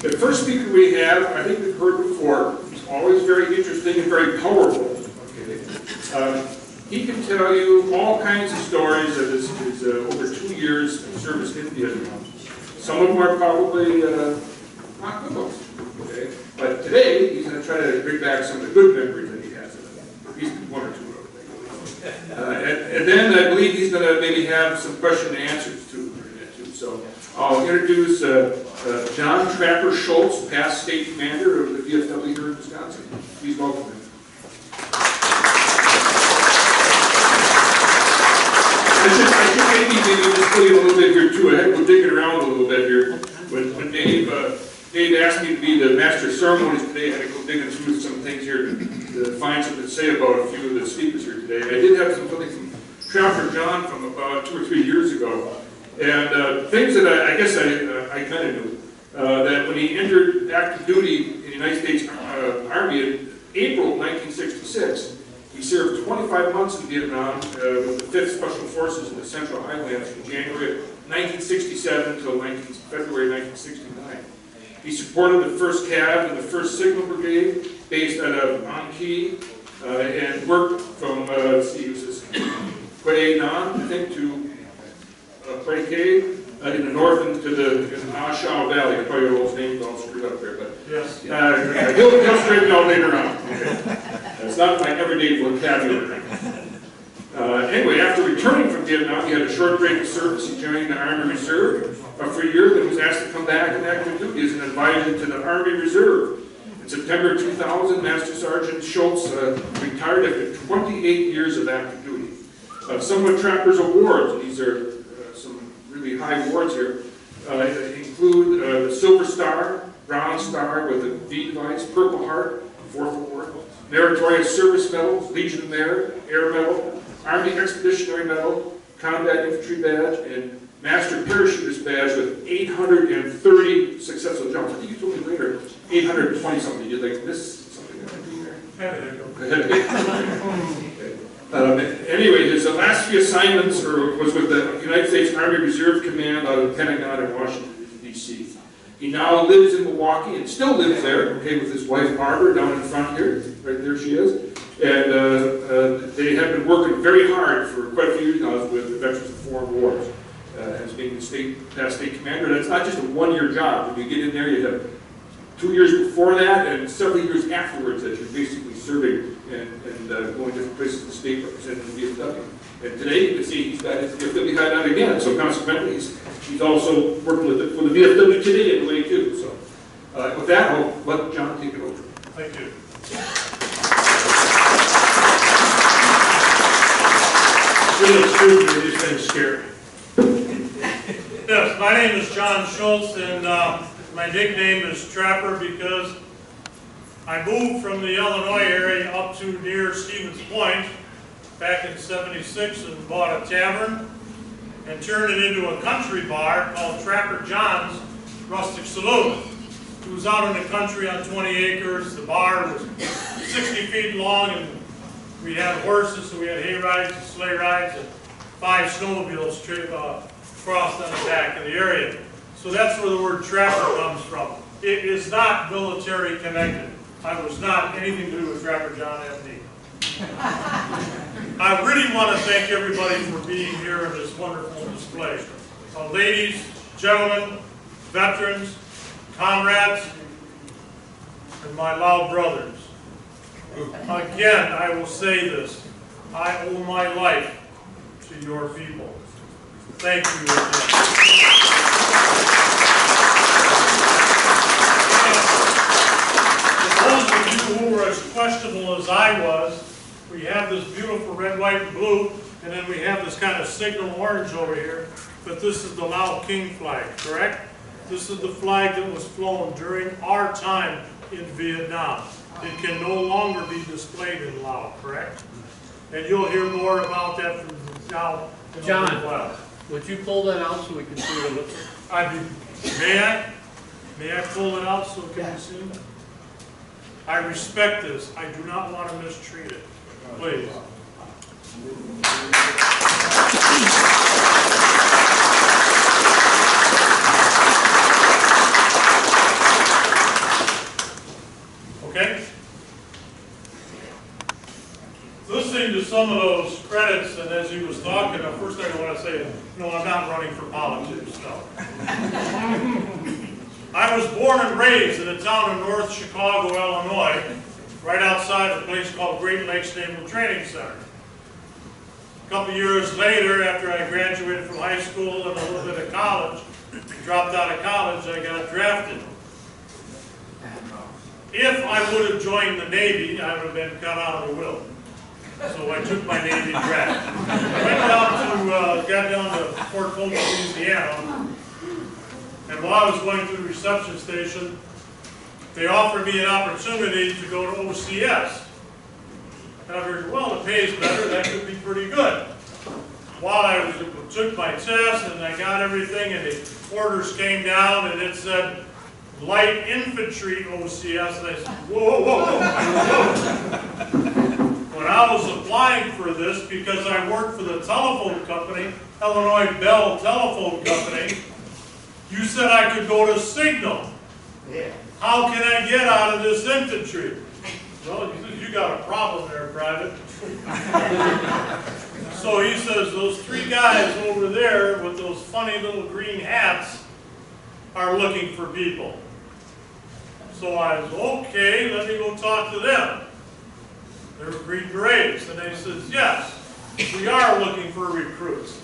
The first speaker we have, I think we've heard before, he's always very interesting and very powerful. Okay. He can tell you all kinds of stories of his over 2 years of service in Vietnam. Some of them are probably not good ones. Okay? But today, he's going to try to bring back some of the good memories that he has of it. At least one or two of them. And then I believe he's going to maybe have some question and answers too. So I'll introduce John Trapper Schultz, past State Commander of the VFW here in Wisconsin. Please welcome him. I should maybe just put in a little bit here too. I had to go digging around a little bit here. When Dave asked me to be the master of ceremonies today, I had to go digging through some things here to find something to say about a few of the speakers here today. I did have something from Trapper John from about 2 or 3 years ago. And things that I guess I kind of knew, that when he entered active duty in the United States Army in April 1966, he served 25 months in Vietnam with the 5th Special Forces in the Central Highlands from January 1967 until February 1969. He supported the 1st Cav and the 1st Signal Brigade based out of An Thi, and worked from, let's see, it was Quay Nan, I think, to in the north into the Ah Shau Valley. I probably all those names all screwed up there, but yes. He'll straighten out later on. Okay. It's not my everyday vocabulary. Anyway, after returning from Vietnam, he had a short break of service. He joined the Army Reserve for a year, then was asked to come back in active duty as an advisor to the Army Reserve. In September 2000, Master Sergeant Schultz retired after 28 years of active duty. Some of Trapper's awards, and these are some really high awards here, include the Silver Star, Bronze Star with a V device, Purple Heart, 4th Award, Meritorious Service Medal, Legion of Merit, Air Medal, Army Expeditionary Medal, Combat Infantry Badge, and Master Parachutist Badge with 830 successful jumps. I think you told me later, 820 something. Did like this something that I do there? Anyway, his last few assignments was with the United States Army Reserve Command out of Pentagon in Washington, D.C. He now lives in Milwaukee and still lives there, okay, with his wife Barbara down in front here. Right there she is. And they have been working very hard for quite a few years now with the Veterans of Foreign Wars as being the past state commander. That's not just a one-year job. When you get in there, you have 2 years before that and several years afterwards that you're basically serving and going different places in the state representing the VFW. And today, you can see he's got his VFW hat on again. So consequently, he's also working with the VFW today in a way too. So with that, I'll let John take it over. Thank you. Excuse me, these things scare me. Yes, my name is John Schultz, and my nickname is Trapper because I moved from the Illinois area up to near Stevens Point back in '76 and bought a tavern and turned it into a country bar called Trapper John's Rustic Saloon. It was out in the country on 20 acres. The bar was 60 feet long, and we had horses, so we had hay rides and sleigh rides and 5 snowmobiles crossed on the back of the area. So that's where the word Trapper comes from. It is not military connected. I was not anything to do with Trapper John MD. I really want to thank everybody for being here in this wonderful display. Ladies, gentlemen, veterans, comrades, and my loud brothers. Again, I will say this. I owe my life to your people. Thank you again. For those of you who were as questionable as I was, we have this beautiful red, white, and blue, and then we have this kind of signal orange over here, but this is the Lao King flag, correct? This is the flag that was flown during our time in Vietnam. It can no longer be displayed in Laos, correct? And you'll hear more about that from now. John, would you pull that out so we can see what it looks like? May I? May I pull it out so it can be seen? I respect this. I do not want to mistreat it. Please. some of those credits, and as he was talking, the first thing I want to say is, no, I'm not running for politics, no. I was born and raised in a town in North Chicago, Illinois, right outside a place called Great Lakes Naval Training Center. A couple years later, after I graduated from high school and a little bit of college, dropped out of college, I got drafted. If I would have joined the Navy, I would have been cut out of the will. So I took my Navy draft. I got down to Fort Polk, Louisiana, and while I was going through the reception station, they offered me an opportunity to go to OCS. And I figured, well, the pay is better, that could be pretty good. While I took my test and I got everything and the orders came down and it said Light Infantry OCS, and I said, whoa, whoa, whoa. When I was applying for this, because I worked for the telephone company, Illinois Bell Telephone Company, you said I could go to Signal. Yeah. How can I get out of this infantry? Well, you got a problem there, Private. So he says, those three guys over there with those funny little green hats are looking for people. So I was, okay, let me go talk to them. They were Green Berets. And they says, yes, we are looking for recruits.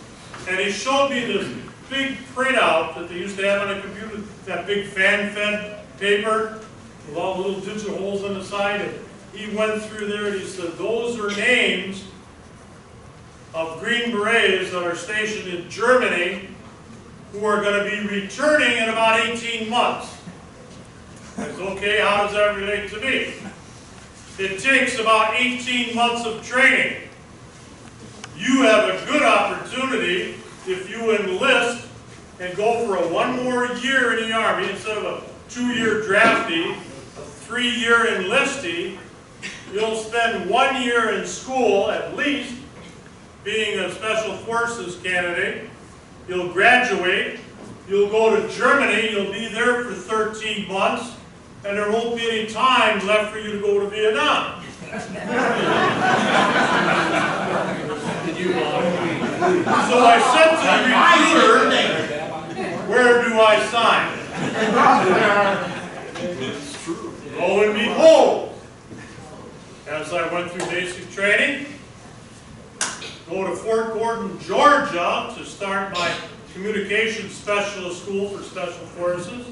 And he showed me this big printout that they used to have on a computer, that big fan-fed paper with all the little digital holes on the side. And he went through there and he said, those are names of Green Berets that are stationed in Germany who are going to be returning in about 18 months. I said, okay, how does that relate to me? It takes about 18 months of training. You have a good opportunity if you enlist and go for a 1 more year in the Army instead of a 2-year draftee, a 3-year enlistee. You'll spend 1 year in school at least being a Special Forces candidate. You'll graduate. You'll go to Germany. You'll be there for 13 months. And there won't be any time left for you to go to Vietnam. So I said to the recruiter, where do I sign? Lo and behold, as I went through basic training, go to Fort Gordon, Georgia to start my communications specialist school for Special Forces.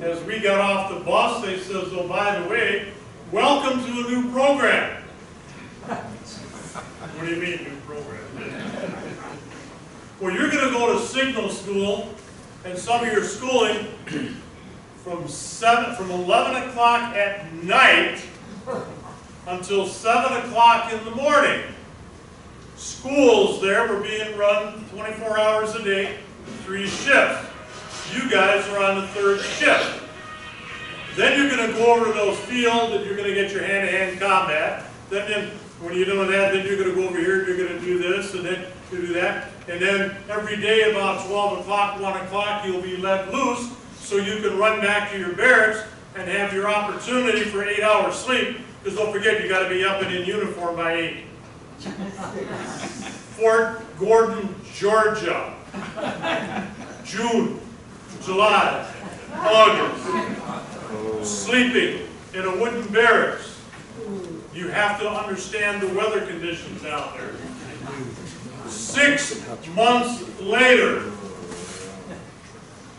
As we got off the bus, they said, oh, by the way, welcome to a new program. What do you mean, new program? Well, you're going to go to signal school, and some of your schooling from 11 o'clock at night until 7 o'clock in the morning. Schools there were being run 24 hours a day, 3 shifts. You guys are on the 3rd shift. Then you're going to go over to those fields and you're going to get your hand-to-hand combat. Then when you're doing that, then you're going to go over here and you're going to do this and then you do that. And then every day about 12 o'clock, 1 o'clock, you'll be let loose so you can run back to your barracks and have your opportunity for 8 hours sleep. Because don't forget, you got to be up and in uniform by 8. Fort Gordon, Georgia. June, July, August. Sleeping in a wooden barracks. You have to understand the weather conditions out there. 6 months later,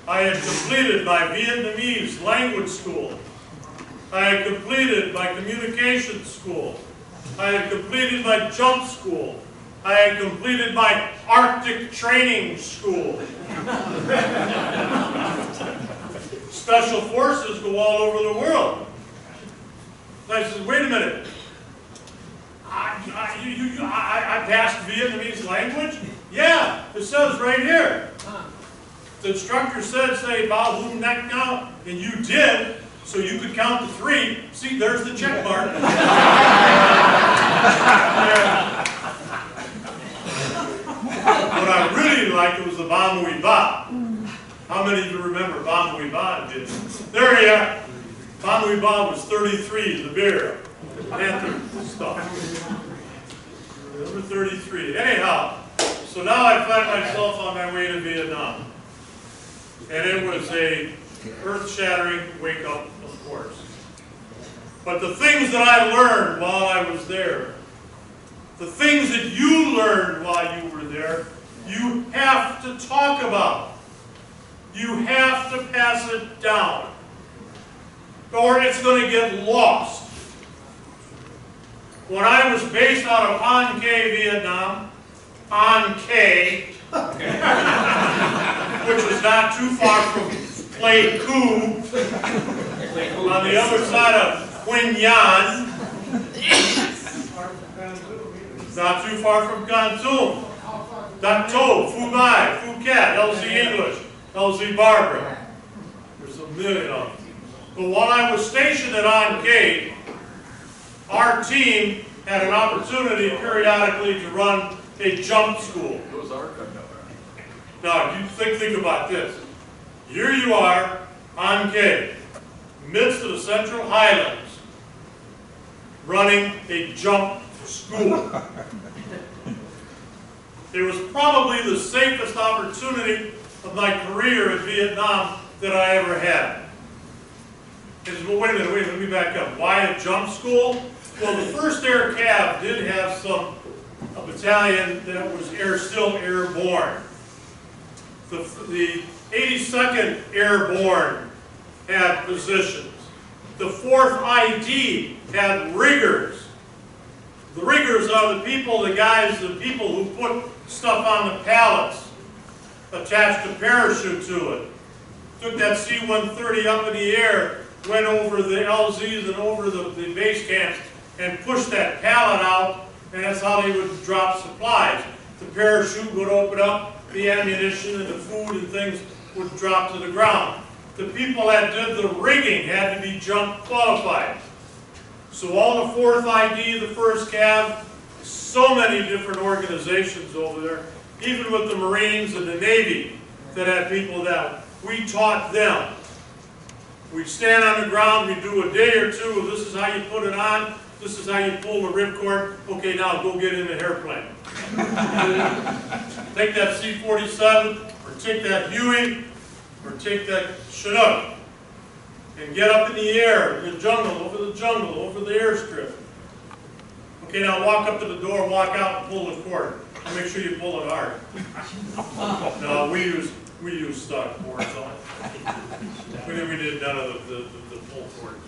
I had completed my Vietnamese language school. I had completed my communications school. I had completed my jump school. I had completed my Arctic training school. Special Forces go all over the world. And I said, wait a minute. I passed Vietnamese language? Yeah, it says right here. The instructor said, say, Bao Hum Nek Now, and you did, so you could count to 3. See, there's the check mark. What I really liked was the Ba Mui Ba. How many of you remember Ba Mui Ba did? There you are. Ba Mui Ba was 33, the beer. Panther stuff. Number 33. Anyhow, so now I find myself on my way to Vietnam. And it was a earth-shattering wake-up, of course. But the things that I learned while I was there, the things that you learned while you were there, you have to talk about. You have to pass it down, or it's going to get lost. When I was based out of An Khie, Vietnam, An Khie, which was not too far from Pleiku, on the other side of Quy Nhon, not too far from Con Tum, Dak To, Phu Bai, Phuket, LZ English, LZ Barbara. There's a million of them. But while I was stationed at An Khie, our team had an opportunity periodically to run a jump school. Now, you think about this. Here you are, An Khie, midst of the Central Highlands, running a jump school. It was probably the safest opportunity of my career in Vietnam that I ever had. Well, wait a minute, let me back up. Why a jump school? Well, the 1st Air Cav did have a battalion that was still airborne. The 82nd Airborne had positions. The 4th ID had riggers. The riggers are the people who put stuff on the pallets, attached a parachute to it. Took that C-130 up in the air, went over the LZs and over the base camps, and pushed that pallet out, and that's how they would drop supplies. The parachute would open up, the ammunition and the food and things would drop to the ground. The people that did the rigging had to be jump qualified. So all the 4th ID, the 1st Cav, so many different organizations over there, even with the Marines and the Navy that had people that we taught them. We'd stand on the ground, we'd do a day or two of this is how you put it on, this is how you pull the ripcord, okay, now go get in the airplane. Take that C-47, or take that Huey, or take that Chinook, and get up in the air, in the jungle, over the airstrip. Okay, now walk up to the door, walk out, and pull the cord. And make sure you pull it hard. No, we use stock cords on it. We did none of the pull cords.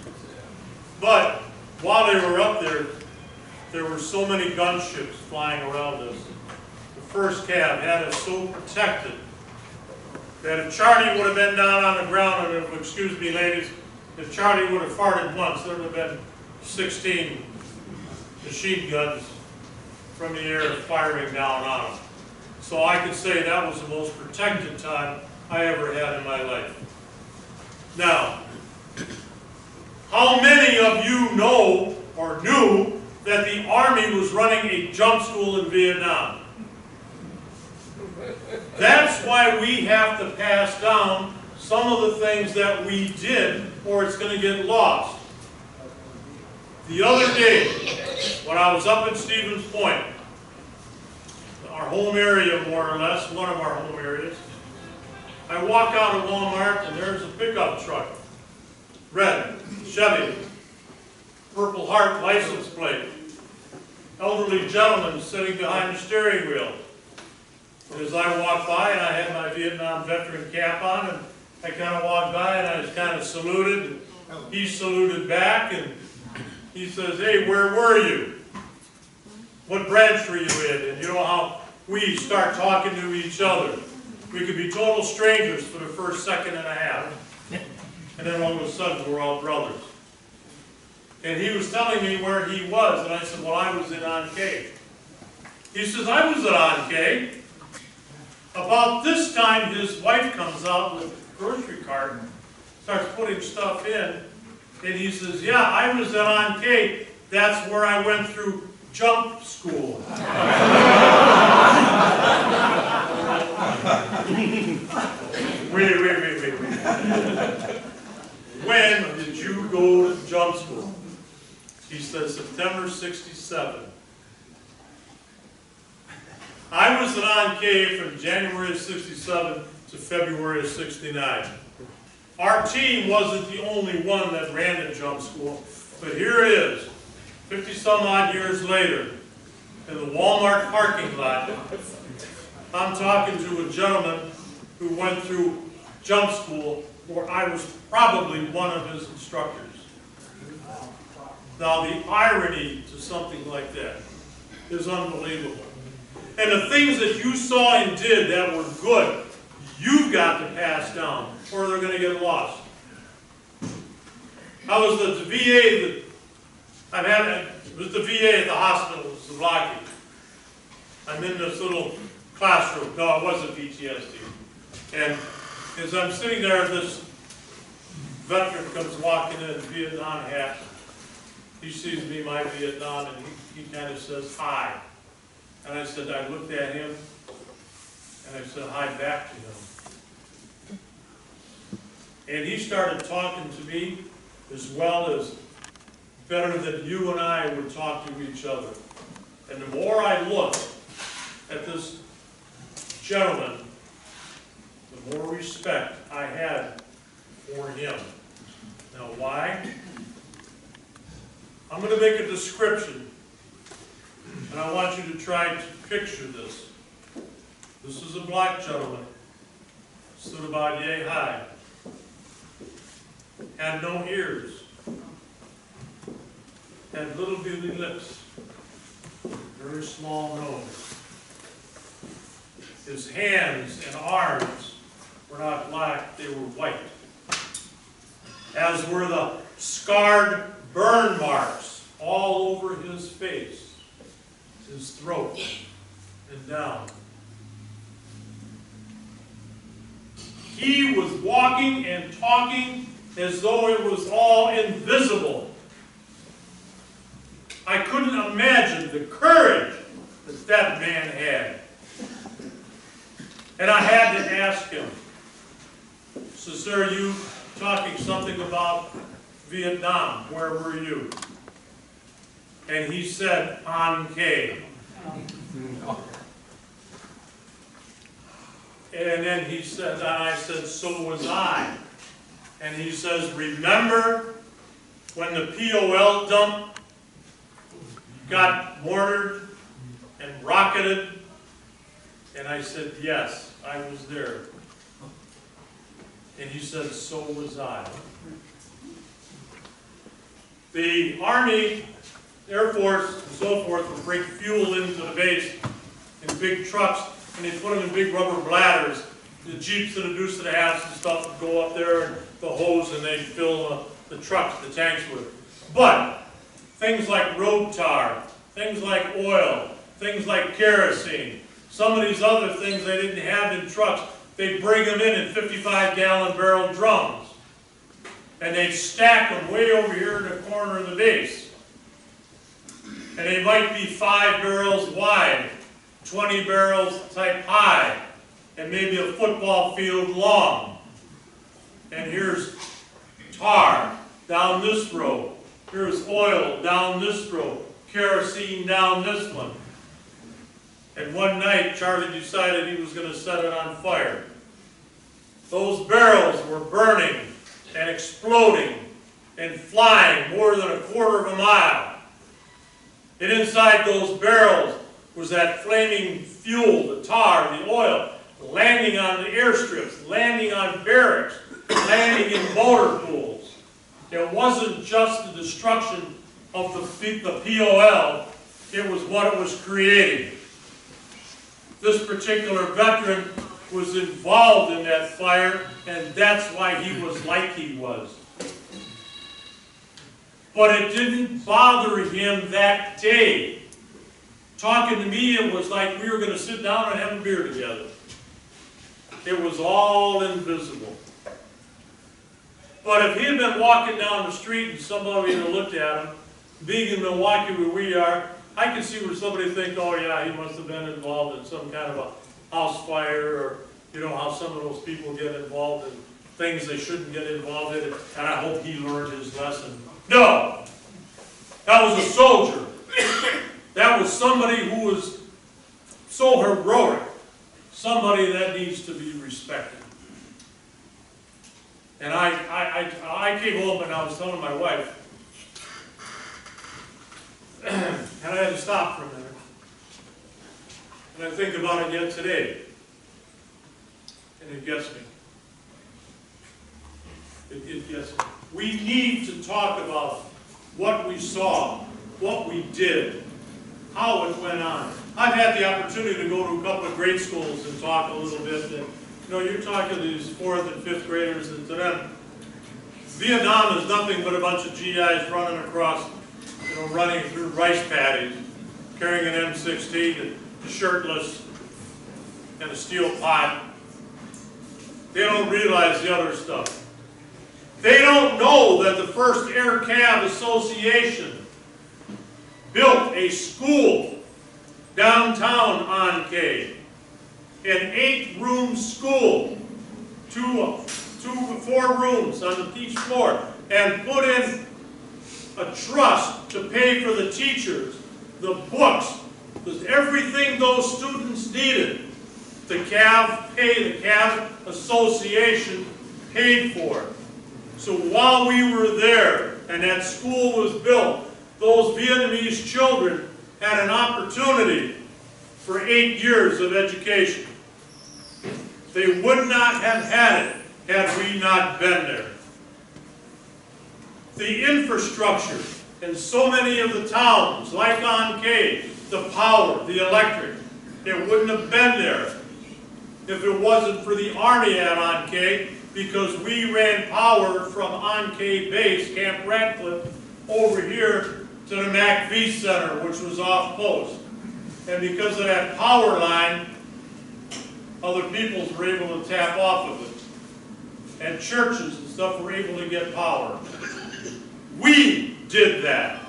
But while they were up there were so many gunships flying around us. The 1st Cav had us so protected that if Charlie would have been down on the ground, and excuse me ladies, if Charlie would have farted once, there would have been 16 machine guns from the air firing down on them. So I can say that was the most protected time I ever had in my life. Now, how many of you know or knew that the Army was running a jump school in Vietnam? That's why we have to pass down some of the things that we did, or it's going to get lost. The other day, when I was up in Stevens Point, our home area more or less, one of our home areas, I walk out of Walmart and there's a pickup truck. Red, Chevy, Purple Heart license plate. Elderly gentleman sitting behind the steering wheel. And as I walked by, and I had my Vietnam veteran cap on, and I kind of walked by and I just kind of saluted. He saluted back and he says, "Hey, where were you? What branch were you in?" And you know how we start talking to each other. We could be total strangers for the first second and a half. And then all of a sudden, we're all brothers. And he was telling me where he was, and I said, "Well, I was in An Khie." He says, "I was at An Khie." About this time, his wife comes out with a grocery cart, starts putting stuff in, and he says, "Yeah, I was at An Khie. That's where I went through jump school." Wait. When did you go to jump school? He says, September '67. I was an on-K from January of 67 to February of 69. Our team wasn't the only one that ran the jump school, but here it is, 50-some odd years later, in the Walmart parking lot. I'm talking to a gentleman who went through jump school where I was probably one of his instructors. Now the irony to something like that is unbelievable. And the things that you saw and did that were good, you've got to pass down or they're going to get lost. I was at the VA, it was the VA at the hospital, Zavlaki. I'm in this little classroom. No, it wasn't PTSD. And as I'm sitting there, this veteran comes walking in, Vietnam hat. He sees me, my Vietnam, and he kind of says, hi. And I said, I looked at him, and I said, hi back to him. And he started talking to me as well as better than you and I would talk to each other. And the more I looked at this gentleman, the more respect I had for him. Now why? I'm going to make a description, and I want you to try to picture this. This is a black gentleman, stood about yay high, had no ears, had little bitty lips, very small nose. His hands and arms were not black, they were white, as were the scarred burn marks all over his face, his throat, and down. He was walking and talking as though it was all invisible. I couldn't imagine the courage that that man had. And I had to ask him, so sir, you talking something about Vietnam, where were you? And he said, on K. And then he said, and I said, so was I. And he says, remember when the POL dump got mortared and rocketed? And I said, yes, I was there. And he said, so was I. The Army, Air Force, and so forth would bring fuel into the base in big trucks, and they put them in big rubber bladders. The Jeeps and the Deuce and the Halves and stuff would go up there, and the hose, and they'd fill the trucks, the tanks with. But things like road tar, things like oil, things like kerosene, some of these other things they didn't have in trucks, they'd bring them in 55-gallon barrel drums. And they'd stack them way over here in the corner of the base. And they might be 5 barrels wide, 20 barrels type high, and maybe a football field long. And here's tar down this row. Here's oil down this row. Kerosene down this one. And one night, Charlie decided he was going to set it on fire. Those barrels were burning and exploding and flying more than 1/4 of a mile. And inside those barrels was that flaming fuel, the tar, the oil, landing on the airstrips, landing on barracks, landing in motor pools. It wasn't just the destruction of the POL, it was what it was creating. This particular veteran was involved in that fire, and that's why he was like he was. But it didn't bother him that day. Talking to me, it was like we were going to sit down and have a beer together. It was all invisible. But if he had been walking down the street and somebody had looked at him, being in Milwaukee where we are, I can see where somebody think, oh yeah, he must have been involved in some kind of a house fire, or you know how some of those people get involved in things they shouldn't get involved in, and I hope he learned his lesson. No! That was a soldier. That was somebody who was so heroic respected. And I came home and I was telling my wife, and I had to stop for a minute. And I think about it yet today. And it gets me. It gets me. We need to talk about what we saw, what we did, how it went on. I've had the opportunity to go to a couple of grade schools and talk a little bit. And, you know, you're talking to these 4th and 5th graders, and to them, Vietnam is nothing but a bunch of GIs running across, you know, running through rice paddies, carrying an M16 and shirtless and a steel pot. They don't realize the other stuff. They don't know that the first Air Cav Association built a school downtown Ankei, an 8-room school, 4 rooms on each floor, and put in a trust to pay for the teachers, the books, everything those students needed. The Cav Association paid for. So while we were there and that school was built, those Vietnamese children had an opportunity for 8 years of education. They would not have had it had we not been there. The infrastructure in so many of the towns, like Ankei, the power, the electric, it wouldn't have been there if it wasn't for the Army at Ankei, because we ran power from Ankei Base, Camp Ratcliffe, over here to the MACV Center, which was off post. And because of that power line, other peoples were able to tap off of it. And churches and stuff were able to get power. We did that.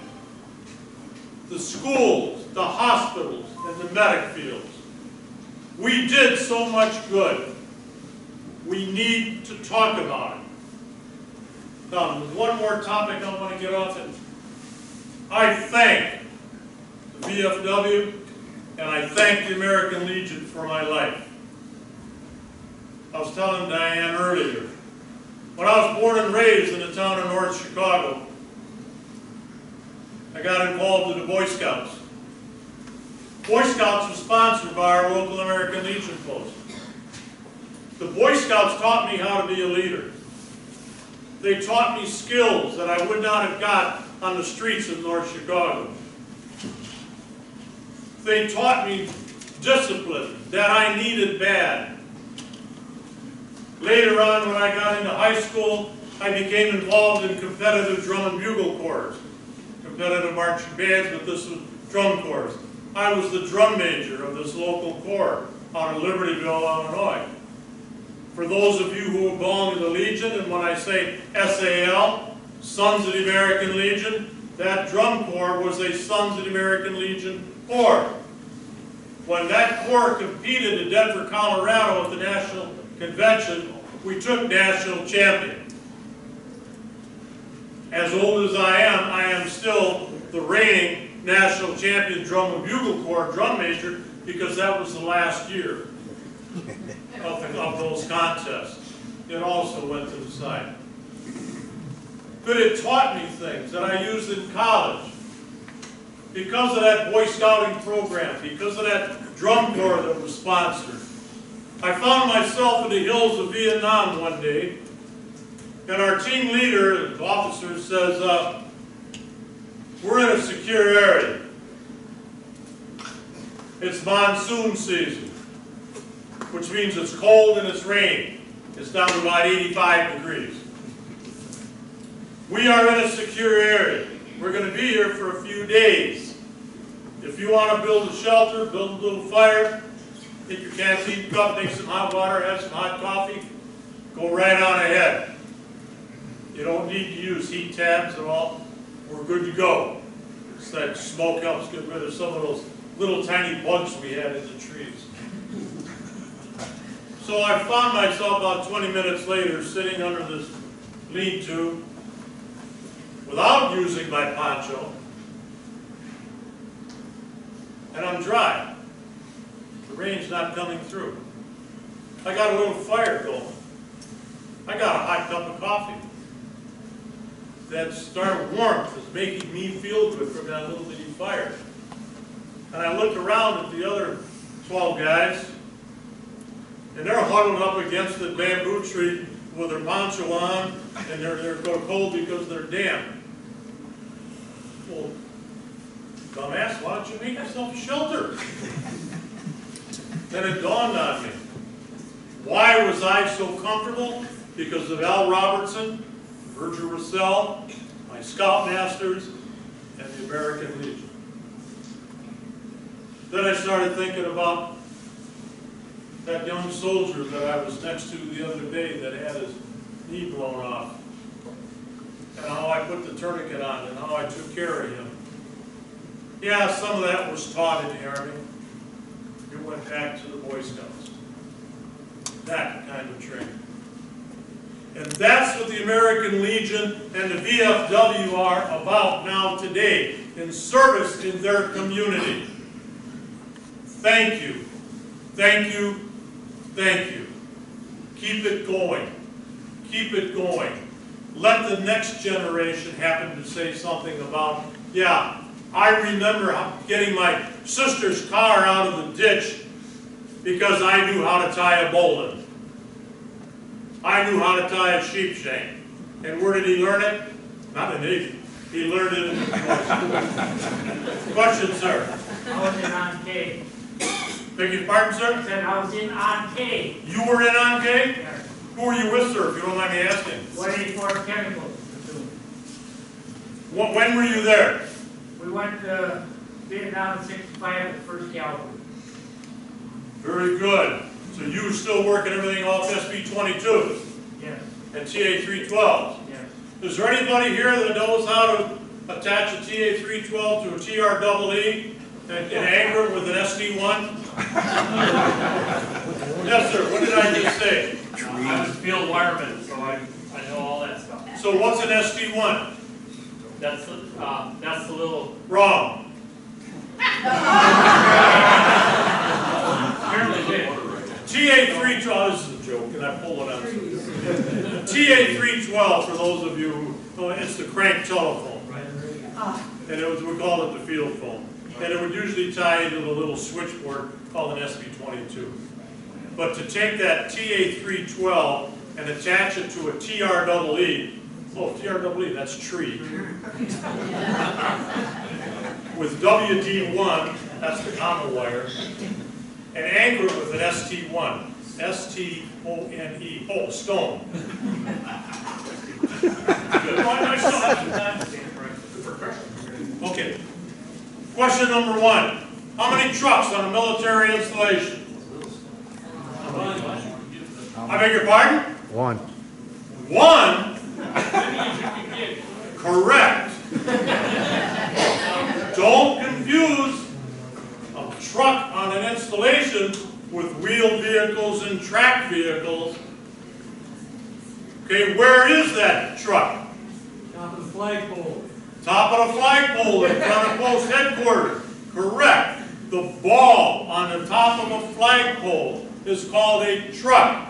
The schools, the hospitals, and the medic fields. We did so much good. We need to talk about it. Now, there's one more topic I want to get off it. I thank the VFW and I thank the American Legion for my life. I was telling Diane earlier, when I was born and raised in the town of North Chicago, I got involved in the Boy Scouts. Boy Scouts were sponsored by our local American Legion post. The Boy Scouts taught me how to be a leader. They taught me skills that I would not have got on the streets of North Chicago. They taught me discipline that I needed bad. Later on, when I got into high school, I became involved in competitive drum and bugle corps. Competitive marching bands, but this was drum corps. I was the drum major of this local corps out of Libertyville, Illinois. For those of you who belong to the Legion, and when I say SAL, Sons of the American Legion, that drum corps was a Sons of the American Legion corps. When that corps competed in Denver, Colorado at the National Convention, we took national champion. As old as I am still the reigning national champion drum and bugle corps drum major, because that was the last year of those contests. It also went to the side. But it taught me things that I used in college. Because of that Boy Scouting program, because of that drum corps that was sponsored. I found myself in the hills of Vietnam one day, and our team leader, the officer, says, we're in a secure area. It's monsoon season, which means it's cold and it's raining. It's down to about 85 degrees. We are in a secure area. We're going to be here for a few days. If you want to build a shelter, build a little fire, get your canteen cup, make some hot water, have some hot coffee, go right on ahead. You don't need to use heat tabs at all. We're good to go. It's that smoke helps get rid of some of those little tiny bugs we had in the trees. So I found myself about 20 minutes later sitting under this lean-to without using my poncho, and I'm dry. The rain's not coming through. I got a little fire going. I got a hot cup of coffee. That star of warmth is making me feel good from that little bitty fire. And I looked around at the other 12 guys, and they're huddled up against the bamboo tree with their poncho on, and they're cold because they're damp. Well, dumbass, why don't you make yourself a shelter? Then it dawned on me. Why was I so comfortable? Because of Al Robertson, Virgil Russell, my Scoutmasters, and the American Legion. Then I started thinking about that young soldier that I was next to the other day that had his knee blown off, and how I put the tourniquet on and how I took care of him. Yeah, some of that was taught in the Army. It went back to the Boy Scouts. That kind of training. And that's what the American Legion and the VFW are about now today, in service in their community. Thank you. Thank you. Thank you. Keep it going. Keep it going. Let the next generation happen to say something about, yeah, I remember getting my sister's car out of the ditch because I knew how to tie a bowline. I knew how to tie a sheep shank. And where did he learn it? Not in the Navy. He learned it in the Question, sir. I was in on K. Beg your pardon, sir? I said I was in on K. You were in on K? Yes. Who were you with, sir, if you don't mind me asking? 184 Chemicals. When were you there? We went to Vietnam in '65 at the 1st Cavalry. Very good. So you were still working everything off SB-22s Yes. and TA-312s. Yes. Is there anybody here that knows how to attach a TA-312 to a TREE and anchor it with an ST-1? Yes, sir. What did I just say? I was field wireman, so I know all that stuff. So what's an ST-1? That's the little. Wrong. Apparently did. TA-312, this is a joke, and I pull it out. TA-312, for those of you who, it's the crank telephone. And it was, we call it the field phone. And it would usually tie into the little switchboard called an SB-22. But to take that TA-312 and attach it to a TREE, oh, TREE, that's tree, with WD-1, that's the common wire, and anchor it with an ST-1, S-T-O-N-E, oh, stone. Good. Okay. Question number 1. How many trucks on a military installation? I beg your pardon? 1. 1? Correct. Don't confuse a truck on an installation with wheeled vehicles and track vehicles. Okay, where is that truck? Top of the flagpole. Top of the flagpole in front of post headquarters. Correct. The ball on the top of a flagpole is called a truck.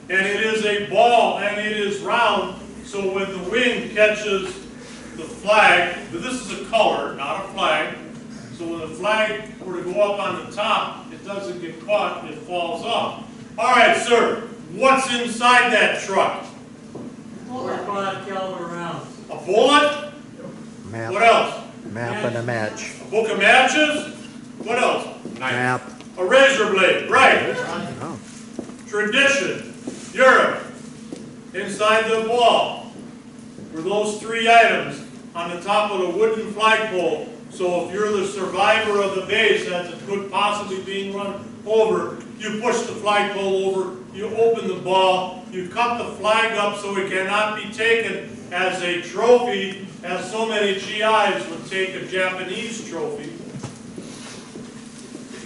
And it is a ball and it is round, so when the wind catches the flag, but this is a color, not a flag, so when the flag were to go up on the top, it doesn't get caught, it falls off. All right, sir, what's inside that truck? 45 caliber rounds. A bullet? Map. What else? Map and a match. A book of matches? What else? Map. A razor blade, right. Oh. Tradition, Europe, inside the ball, were those 3 items on the top of the wooden flagpole. So if you're the survivor of the base that could possibly being run over, you push the flagpole over, you open the ball, you cut the flag up so it cannot be taken as a trophy, as so many GIs would take a Japanese trophy.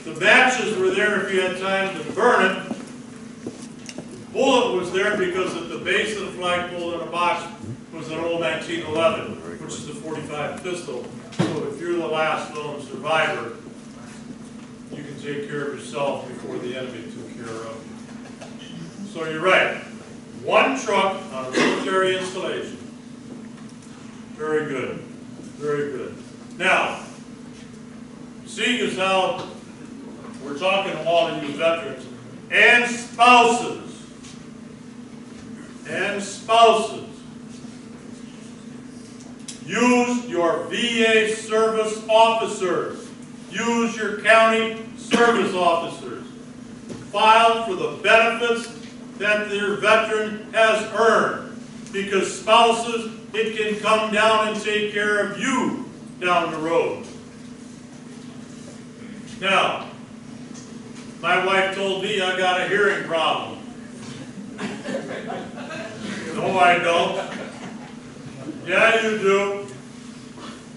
The matches were there if you had time to burn it. The bullet was there because at the base of the flagpole in a box was an old 1911, which is the .45 pistol. So if you're the last lone survivor, you can take care of yourself before the enemy took care of you. So you're right. One truck on a military installation. Very good. Very good. Now, seeing as how we're talking to all of you veterans and spouses, use your VA service officers. Use your county service officers. File for the benefits that your veteran has earned. Because spouses, it can come down and take care of you down the road. Now, my wife told me I got a hearing problem. No, I don't. Yeah, you do.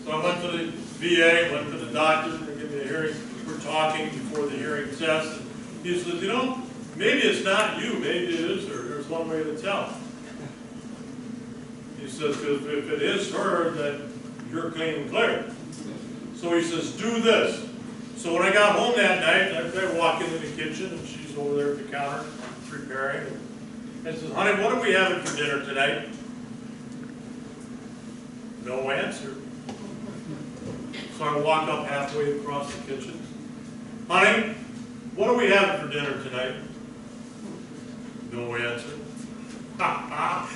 So I went to the VA, went to the doctor, they gave me a hearing. We're talking before the hearing test. And he says, you know, maybe it's not you, maybe it is her. There's one way to tell. He says, because if it is her, then you're clean and clear. So he says, do this. So when I got home that night, I walk into the kitchen and she's over there at the counter preparing. And I says, honey, what are we having for dinner tonight? No answer. So I walk up halfway across the kitchen. Honey, what are we having for dinner tonight? No answer.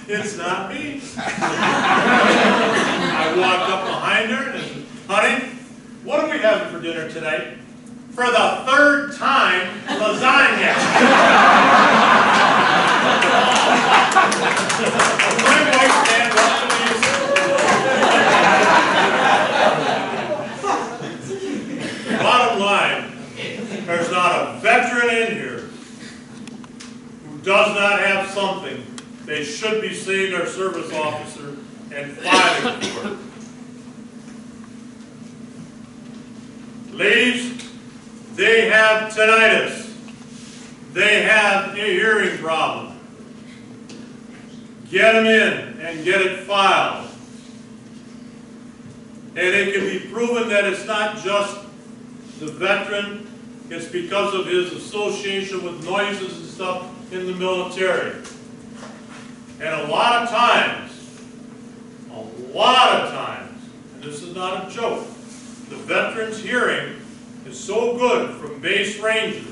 It's not me. I walk up behind her and said, honey, what are we having for dinner tonight? For the third time, lasagna. My wife stands up to me. Bottom line, there's not a veteran in here who does not have something they should be seeing their service officer and filing for it. Ladies, they have tinnitus. They have a hearing problem. Get them in and get it filed. And it can be proven that it's not just the veteran, it's because of his association with noises and stuff in the military. And a lot of times, and this is not a joke, the veteran's hearing is so good from base ranges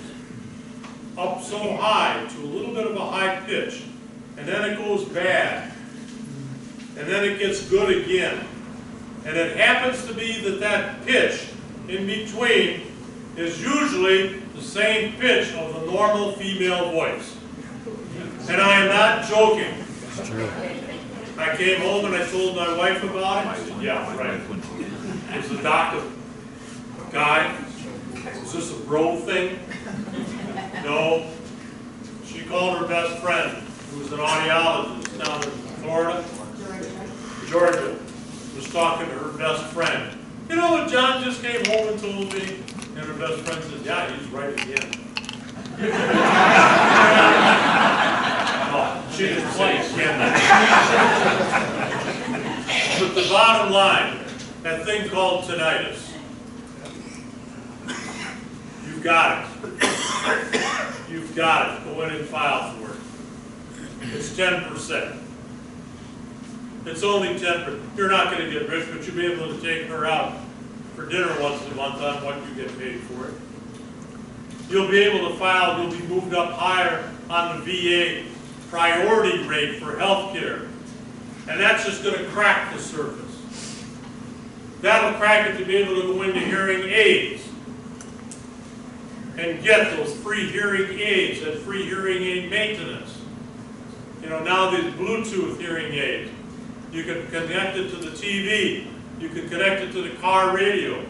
up so high to a little bit of a high pitch, and then it goes bad, and then it gets good again. And it happens to be that that pitch in between is usually the same pitch of the normal female voice. And I am not joking. I came home and I told my wife about it. She said, yeah, right. Is the doctor a guy? Is this a bro thing? No. She called her best friend, who was an audiologist down in Florida. Georgia. Was talking to her best friend. You know what John just came home and told me? And her best friend said, yeah, he's right again. Oh, she didn't say again. But the bottom line, that thing called tinnitus, you've got it. You've got it. Go in and file for it. It's 10%. It's only 10%. You're not going to get rich, but you'll be able to take her out for dinner once a month on what you get paid for it. You'll be able to file, you'll be moved up higher on the VA priority rate for health care. And that's just going to crack the surface. That'll crack it to be able to go into hearing aids and get those free hearing aids and free hearing aid maintenance. You know, now these Bluetooth hearing aids. You can connect it to the TV. You can connect it to the car radio.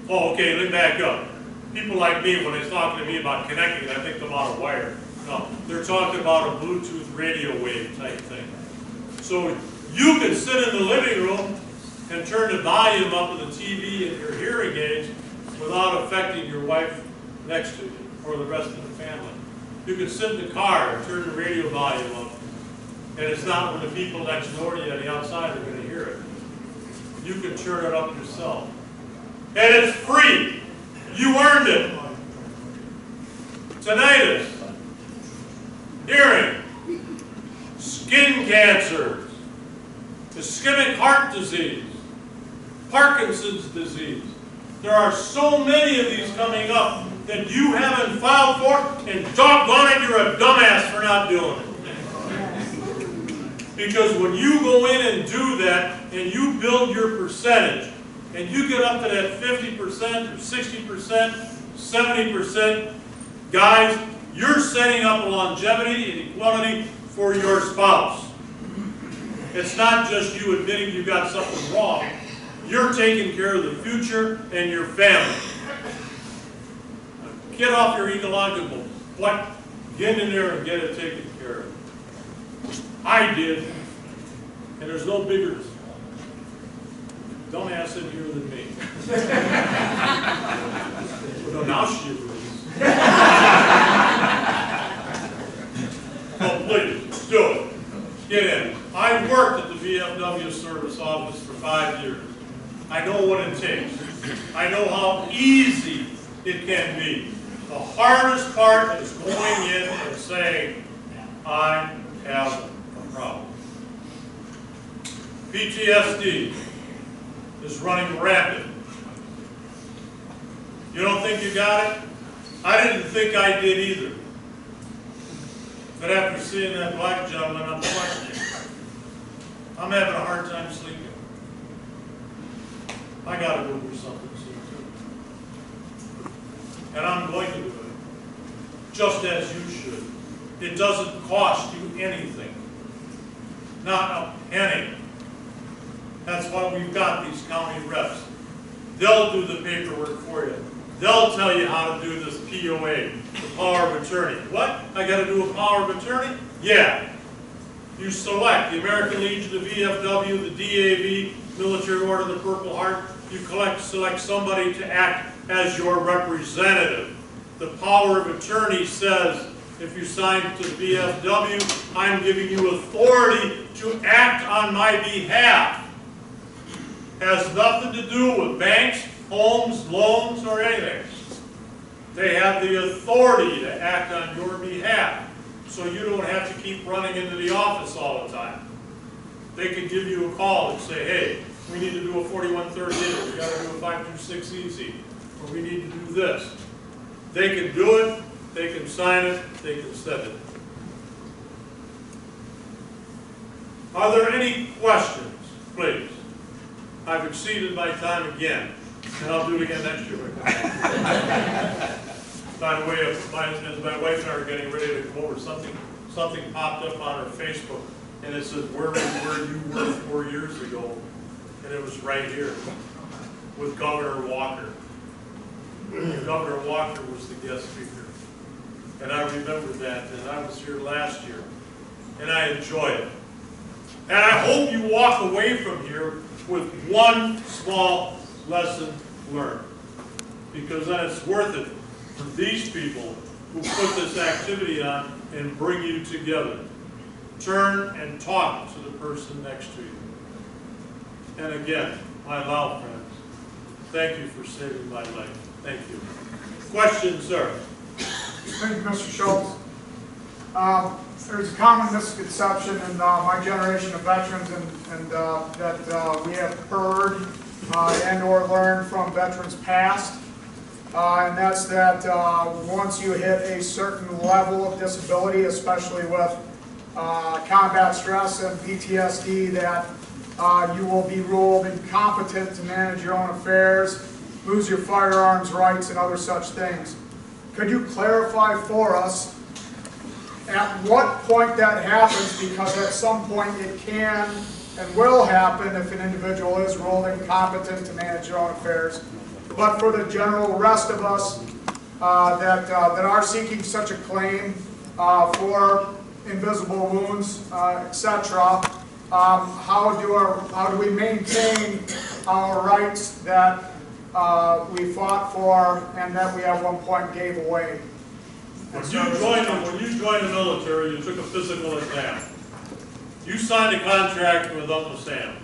Oh, okay, let me back up. People like me, when they're talking to me about connecting, I think they're on a wire. No, they're talking about a Bluetooth radio wave type thing. So you can sit in the living room and turn the volume up of the TV and your hearing aids without affecting your wife next to you or the rest of the family. You can sit in the car and turn the radio volume up. And it's not when the people next door to you on the outside are going to hear it. You can turn it up yourself. And it's free. You earned it. Tinnitus. hearing, skin cancers, ischemic heart disease, Parkinson's disease. There are so many of these coming up that you haven't filed for, and doggone it, you're a dumbass for not doing it. Because when you go in and do that, and you build your percentage, and you get up to that 50% or 60%, 70%, guys, you're setting up longevity and equality for your spouse. It's not just you admitting you got something wrong. You're taking care of the future and your family. Get off your ecological fleck. Get in there and get it taken care of. I did, and there's no bigger dumbass in here than me. Well, now she agrees. Oh, please, do it. Get in. I worked at the VFW service office for 5 years. I know what it takes. I know how easy it can be. The hardest part is going in and saying, I have a problem. PTSD is running rampant. You don't think you got it? I didn't think I did either. But after seeing that black gentleman, I'm questioning. I'm having a hard time sleeping. I got to go do something soon too. And I'm going to do it. Just as you should. It doesn't cost you anything. Not a penny. That's why we've got these county reps. They'll do the paperwork for you. They'll tell you how to do this POA, the power of attorney. What? I got to do a power of attorney? Yeah. You select the American Legion of VFW, the DAV, Military Order of the Purple Heart. You select somebody to act as your representative. The power of attorney says, if you sign to the VFW, I'm giving you authority to act on my behalf. Has nothing to do with banks, homes, loans, or anything. They have the authority to act on your behalf, so you don't have to keep running into the office all the time. They can give you a call and say, hey, we need to do a 4138, we got to do a 526 easy, or we need to do this. They can do it, they can sign it, they can send it. Are there any questions, please? I've exceeded my time again, and I'll do it again next year. By the way, as my wife and I are getting ready to come over, something popped up on her Facebook, and it said where you were 4 years ago, and it was right here with Governor Walker. Governor Walker was the guest speaker, and I remember that, and I was here last year, and I enjoyed it. And I hope you walk away from here with one small lesson learned, because then it's worth it for these people who put this activity on and bring you together. Turn and talk to the person next to you. And again, my loud friends, thank you for saving my life. Thank you. Questions, sir? Thank you, Mr. Schultz. There's a common misconception in my generation of veterans and that we have heard and or learned from veterans past, and that's that once you hit a certain level of disability, especially with combat stress and PTSD, that you will be ruled incompetent to manage your own affairs, lose your firearms rights, and other such things. Could you clarify for us at what point that happens, because at some point it can and will happen if an individual is ruled incompetent to manage their own affairs. But for the general rest of us that are seeking such a claim for invisible wounds, etc., how do we maintain our rights that we fought for and that we at one point gave away? When you joined the military, you took a physical exam. You signed a contract with Uncle Sam.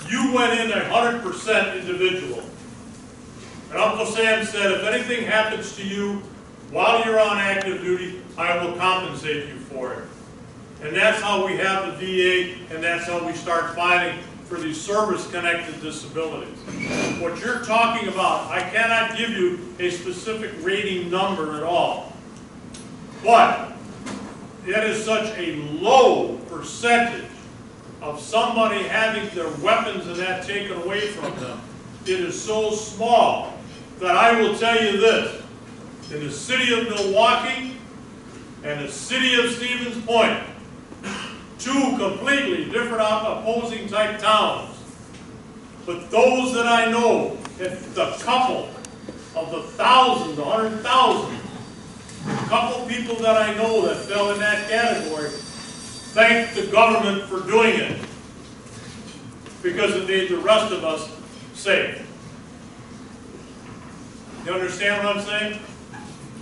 You went in 100% individual. And Uncle Sam said, if anything happens to you, While you're on active duty, I will compensate you for it. And that's how we have the VA, and that's how we start fighting for these service-connected disabilities. What you're talking about, I cannot give you a specific rating number at all. But it is such a low percentage of somebody having their weapons and that taken away from them. It is so small that I will tell you this. In the city of Milwaukee and the city of Stevens Point, two completely different opposing type towns. But those that I know, if the couple of the thousands, 100,000, couple people that I know that fell in that category, thank the government for doing it, because it made the rest of us safe. You understand what I'm saying?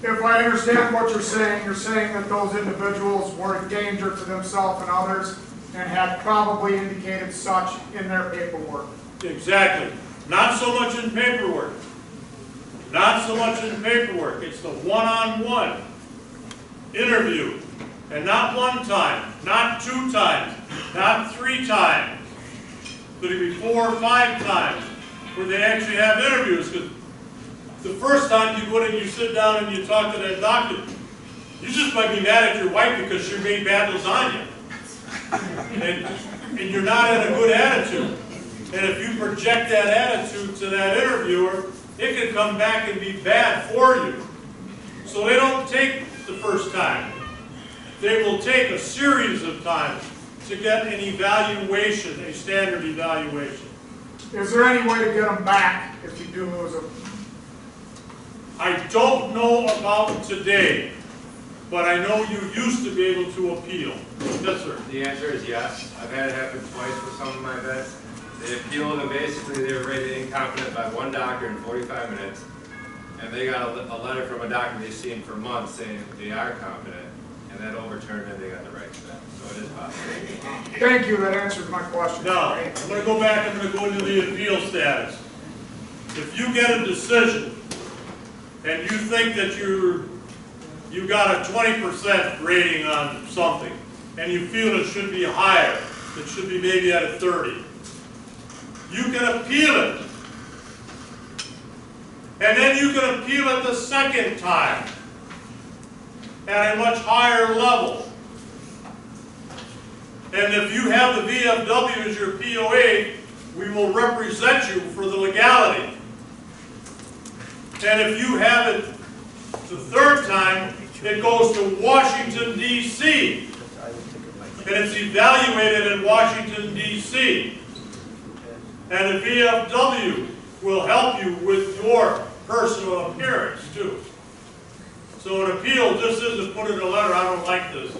If I understand what you're saying that those individuals were a danger to themselves and others and had probably indicated such in their paperwork. Exactly. Not so much in paperwork. Not so much in paperwork. It's the one-on-one interview. And not one time, not 2 times, not 3 times. Could it be 4 or 5 times where they actually have interviews? Because the first time you go in and you sit down and you talk to that doctor, you just might be mad at your wife because she made bad lasagna. And you're not in a good attitude. And if you project that attitude to that interviewer, it can come back and be bad for you. So they don't take the first time. They will take a series of times to get an evaluation, a standard evaluation. Is there any way to get them back if you do lose them? I don't know about today, but I know you used to be able to appeal. Yes, sir. The answer is yes. I've had it happen twice with some of my vets. They appealed and basically they were rated incompetent by one doctor in 45 minutes. And they got a letter from a doctor they've seen for months saying they are competent. And that overturned and they got the right to that. So it is possible. Thank you, that answers my question. Now, I'm going to go back, I'm going to go into the appeal status. If you get a decision and you think that you got a 20% rating on something, and you feel it should be higher, it should be maybe at a 30, you can appeal it. And then you can appeal it the second time at a much higher level. And if you have the VFW as your POA, we will represent you for the legality. And if you have it the third time, it goes to Washington, D.C. And it's evaluated in Washington, D.C. And the VFW will help you with your personal appearance, too. So an appeal just isn't put in a letter, I don't like this,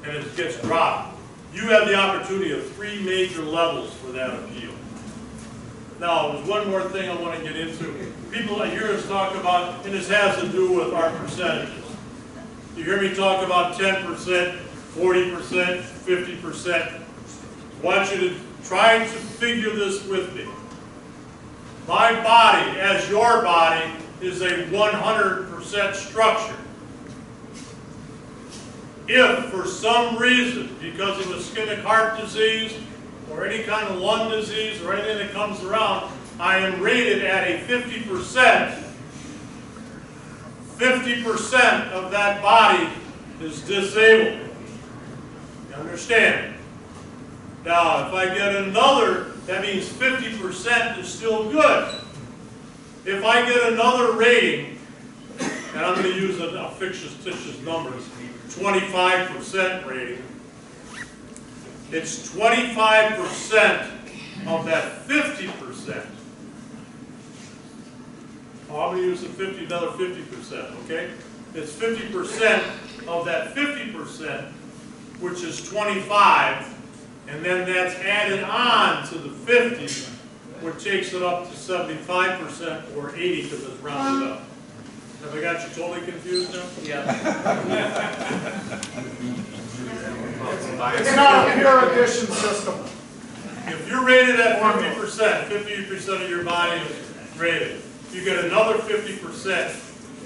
and it gets dropped. You have the opportunity of 3 major levels for that appeal. Now, there's one more thing I want to get into. People hear us talk about, and this has to do with our percentages. You hear me talk about 10%, 40%, 50%. I want you to try to figure this with me. My body, as your body, is a 100% structure. If for some reason, because of ischemic heart disease, or any kind of lung disease, or anything that comes around, I am rated at a 50%. 50% of that body is disabled. You understand? Now, if I get another, that means 50% is still good. If I get another rating, and I'm going to use a fictitious number, 25% rating, it's 25% of that 50%. Oh, I'm going to use another 50%, okay? It's 50% of that 50%, which is 25, and then that's added on to the 50, which takes it up to 75% or 80 because it's rounded up. Have I got you totally confused now? Yeah. It's not a pure addition system. If you're rated at 50%, 50% of your body is rated. You get another 50%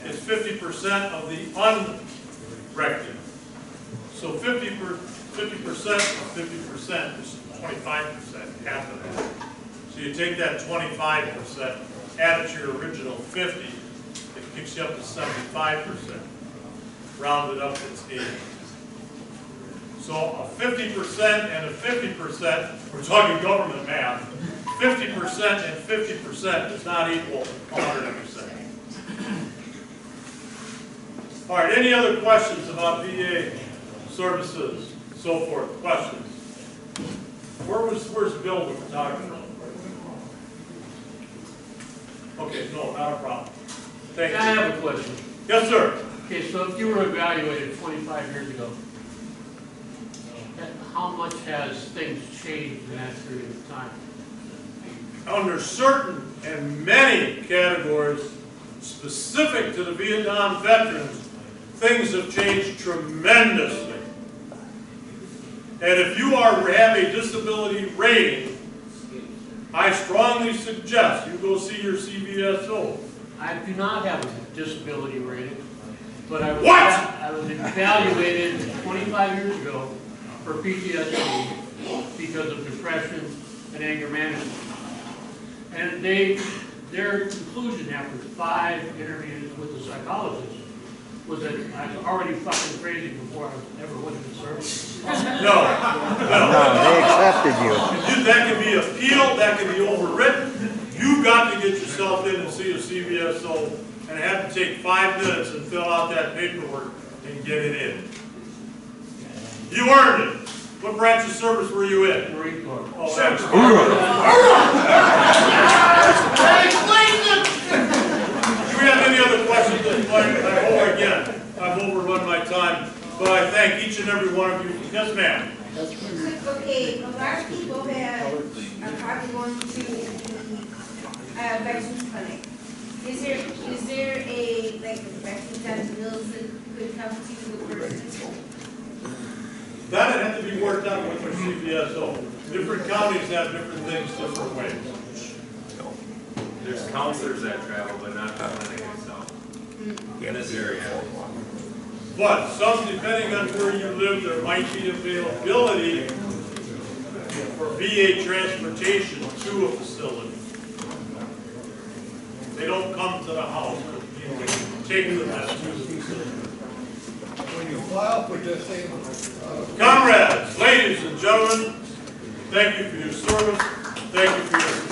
is 50% of the unrected. So 50% of 50% is 25%, half of that. So you take that 25%, add it to your original 50, it kicks you up to 75%. Rounded up, it's 80. So a 50% and a 50%, we're talking government math, 50% and 50% does not equal 100%. All right, any other questions about VA services, so forth? Questions? Where's Bill with photography? Okay, no, not a problem. Thank you. I have a question. Yes, sir. Okay, so if you were evaluated 25 years ago, how much has things changed in that period of time? Under certain and many categories specific to the Vietnam veterans, things have changed tremendously. And if you have a disability rating, I strongly suggest you go see your CVSO. I do not have a disability rating, but I was evaluated 25 years ago for PTSD because of depression and anger management. And their conclusion after 5 interviews with the psychologist was that I was already fucking crazy before I ever went to service. No, they accepted you. That can be appealed, that can be overwritten. You got to get yourself in and see a CVSO and have to take 5 minutes and fill out that paperwork and get it in. You earned it. What branch of service were you in? Marine Corps. Oh, that's Do we have any other questions? I've overrun my time, but I thank each and every one of you. Yes, ma'am. Okay, a lot of people are probably going to the veterans clinic. Is there a veterans on bills that could come to the person? That would have to be worked out with our CVSO. Different counties have different things different ways. There's counselors that travel, but not the clinic itself. In this area. But some, depending on where you live, there might be availability for VA transportation to a facility. They don't come to the house, but you can take them to the facility. When you file for disabled, Comrades, ladies and gentlemen, thank you for your service. Thank you for your